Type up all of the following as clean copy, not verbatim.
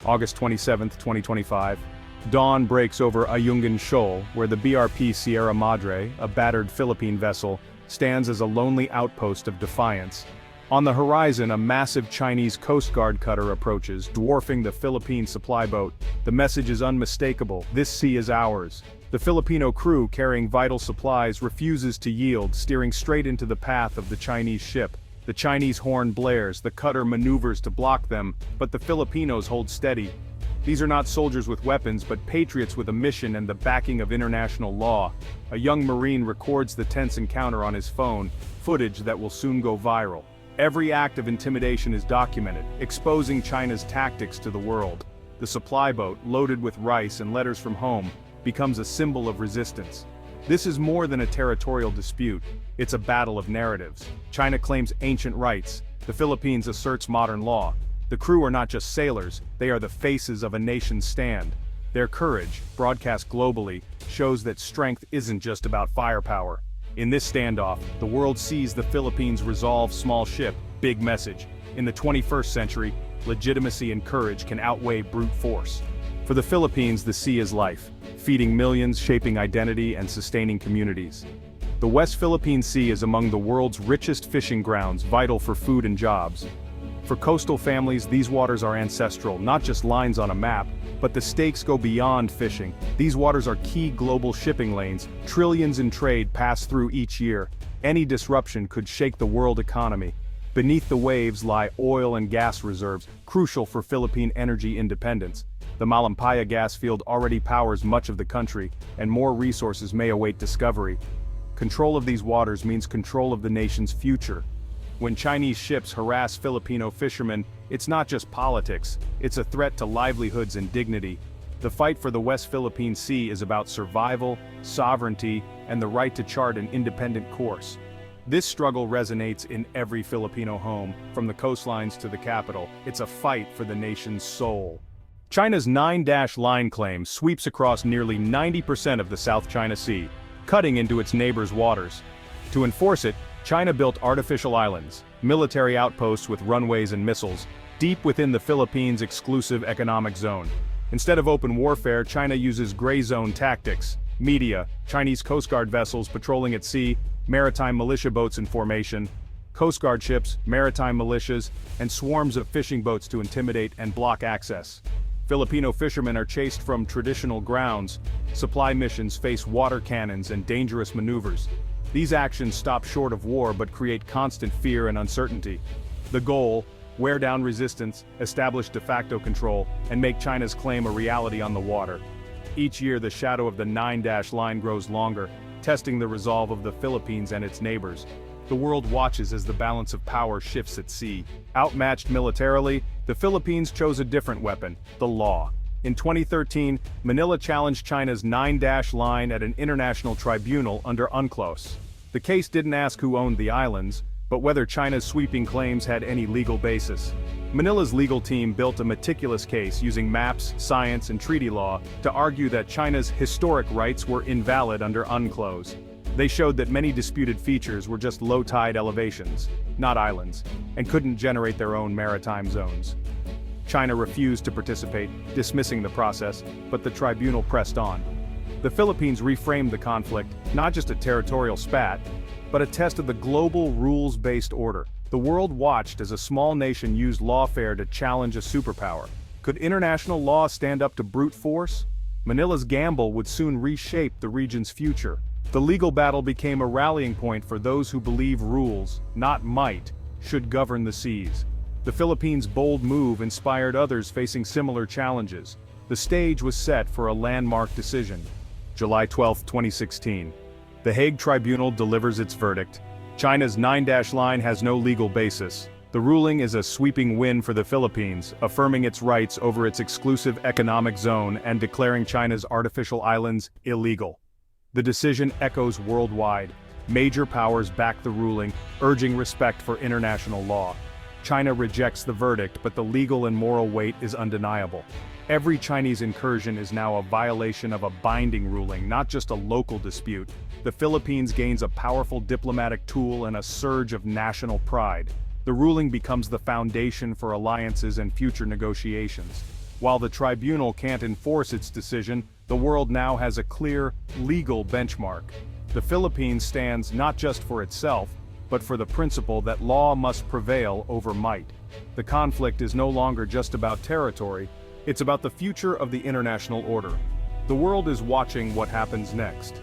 August 27, 2025. Dawn breaks over Ayungin Shoal, where the BRP Sierra Madre, a battered Philippine vessel, stands as a lonely outpost of defiance. On the horizon, a massive Chinese Coast Guard cutter approaches, dwarfing the Philippine supply boat. The message is unmistakable: this sea is ours. The Filipino crew, carrying vital supplies, refuses to yield, steering straight into the path of the Chinese ship. The Chinese horn blares, the cutter maneuvers to block them, but the Filipinos hold steady. These are not soldiers with weapons, but patriots with a mission and the backing of international law. A young Marine records the tense encounter on his phone, footage that will soon go viral. Every act of intimidation is documented, exposing China's tactics to the world. The supply boat, loaded with rice and letters from home, becomes a symbol of resistance. This is more than a territorial dispute, it's a battle of narratives. China claims ancient rights, the Philippines asserts modern law. The crew are not just sailors, they are the faces of a nation's stand. Their courage, broadcast globally, shows that strength isn't just about firepower. In this standoff, the world sees the Philippines' resolve, small ship, big message. In the 21st century, legitimacy and courage can outweigh brute force. For the Philippines, the sea is life, feeding millions, shaping identity, and sustaining communities. The West Philippine Sea is among the world's richest fishing grounds, vital for food and jobs. For coastal families, these waters are ancestral, not just lines on a map, but the stakes go beyond fishing. These waters are key global shipping lanes, trillions in trade pass through each year. Any disruption could shake the world economy. Beneath the waves lie oil and gas reserves, crucial for Philippine energy independence. The Malampaya gas field already powers much of the country, and more resources may await discovery. Control of these waters means control of the nation's future. When Chinese ships harass Filipino fishermen, it's not just politics, it's a threat to livelihoods and dignity. The fight for the West Philippine Sea is about survival, sovereignty, and the right to chart an independent course. This struggle resonates in every Filipino home, from the coastlines to the capital. It's a fight for the nation's soul. China's 9-line claim sweeps across nearly 90% of the South China Sea, cutting into its neighbors' waters. To enforce it, China built artificial islands, military outposts with runways and missiles, deep within the Philippines' exclusive economic zone. Instead of open warfare, China uses gray zone tactics, media, Chinese Coast Guard vessels patrolling at sea, maritime militia boats in formation, Coast Guard ships, maritime militias, and swarms of fishing boats to intimidate and block access. Filipino fishermen are chased from traditional grounds, supply missions face water cannons and dangerous maneuvers. These actions stop short of war but create constant fear and uncertainty. The goal: wear down resistance, establish de facto control, and make China's claim a reality on the water. Each year the shadow of the 9-line grows longer, testing the resolve of the Philippines and its neighbors. The world watches as the balance of power shifts at sea. Outmatched militarily, the Philippines chose a different weapon: the law. In 2013, Manila challenged China's 9-line at an international tribunal under UNCLOS. The case didn't ask who owned the islands, but whether China's sweeping claims had any legal basis. Manila's legal team built a meticulous case using maps, science, and treaty law to argue that China's historic rights were invalid under UNCLOS. They showed that many disputed features were just low-tide elevations, not islands, and couldn't generate their own maritime zones. China refused to participate, dismissing the process, but the tribunal pressed on. The Philippines reframed the conflict, not just a territorial spat, but a test of the global rules-based order. The world watched as a small nation used lawfare to challenge a superpower. Could international law stand up to brute force? Manila's gamble would soon reshape the region's future. The legal battle became a rallying point for those who believe rules, not might, should govern the seas. The Philippines' bold move inspired others facing similar challenges. The stage was set for a landmark decision. July 12, 2016. The Hague Tribunal delivers its verdict. China's 9-line has no legal basis. The ruling is a sweeping win for the Philippines, affirming its rights over its exclusive economic zone and declaring China's artificial islands illegal. The decision echoes worldwide. Major powers back the ruling, urging respect for international law. China rejects the verdict, but the legal and moral weight is undeniable. Every Chinese incursion is now a violation of a binding ruling, not just a local dispute. The Philippines gains a powerful diplomatic tool and a surge of national pride. The ruling becomes the foundation for alliances and future negotiations. While the tribunal can't enforce its decision, the world now has a clear, legal benchmark. The Philippines stands not just for itself, but for the principle that law must prevail over might. The conflict is no longer just about territory, it's about the future of the international order. The world is watching what happens next.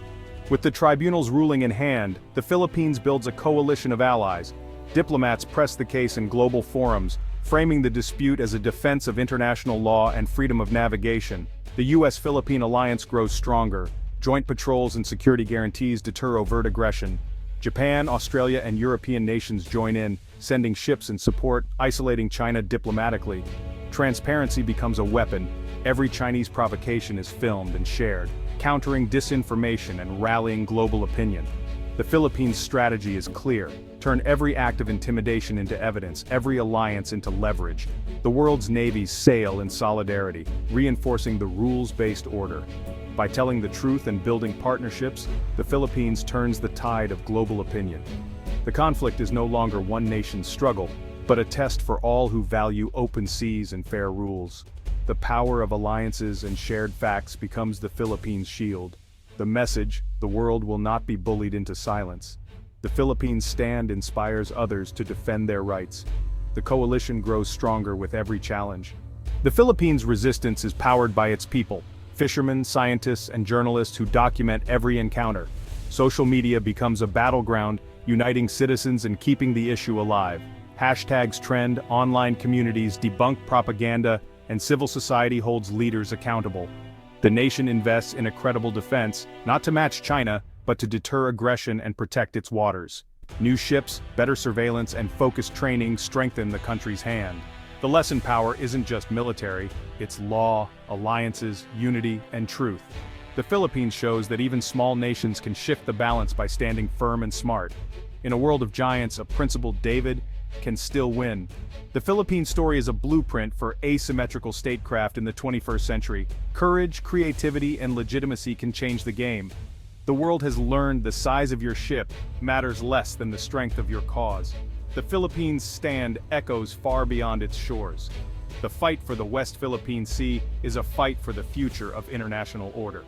With the tribunal's ruling in hand, the Philippines builds a coalition of allies. Diplomats press the case in global forums, framing the dispute as a defense of international law and freedom of navigation. The US-Philippine alliance grows stronger. Joint patrols and security guarantees deter overt aggression. Japan, Australia, and European nations join in, sending ships in support, isolating China diplomatically. Transparency becomes a weapon. Every Chinese provocation is filmed and shared, countering disinformation and rallying global opinion. The Philippines' strategy is clear: turn every act of intimidation into evidence, every alliance into leverage. The world's navies sail in solidarity, reinforcing the rules-based order. By telling the truth and building partnerships, the Philippines turns the tide of global opinion. The conflict is no longer one nation's struggle, but a test for all who value open seas and fair rules. The power of alliances and shared facts becomes the Philippines' shield. The message: the world will not be bullied into silence. The Philippines' stand inspires others to defend their rights. The coalition grows stronger with every challenge. The Philippines' resistance is powered by its people: fishermen, scientists, and journalists who document every encounter. Social media becomes a battleground, uniting citizens and keeping the issue alive. Hashtags trend, online communities debunk propaganda, and civil society holds leaders accountable. The nation invests in a credible defense, not to match China, but to deter aggression and protect its waters. New ships, better surveillance, and focused training strengthen the country's hand. The lesson power isn't just military, it's law, alliances, unity, and truth. The Philippines shows that even small nations can shift the balance by standing firm and smart. In a world of giants, a principled David can still win. The Philippine story is a blueprint for asymmetrical statecraft in the 21st century. Courage, creativity, and legitimacy can change the game. The world has learned the size of your ship matters less than the strength of your cause. The Philippines' stand echoes far beyond its shores. The fight for the West Philippine Sea is a fight for the future of international order.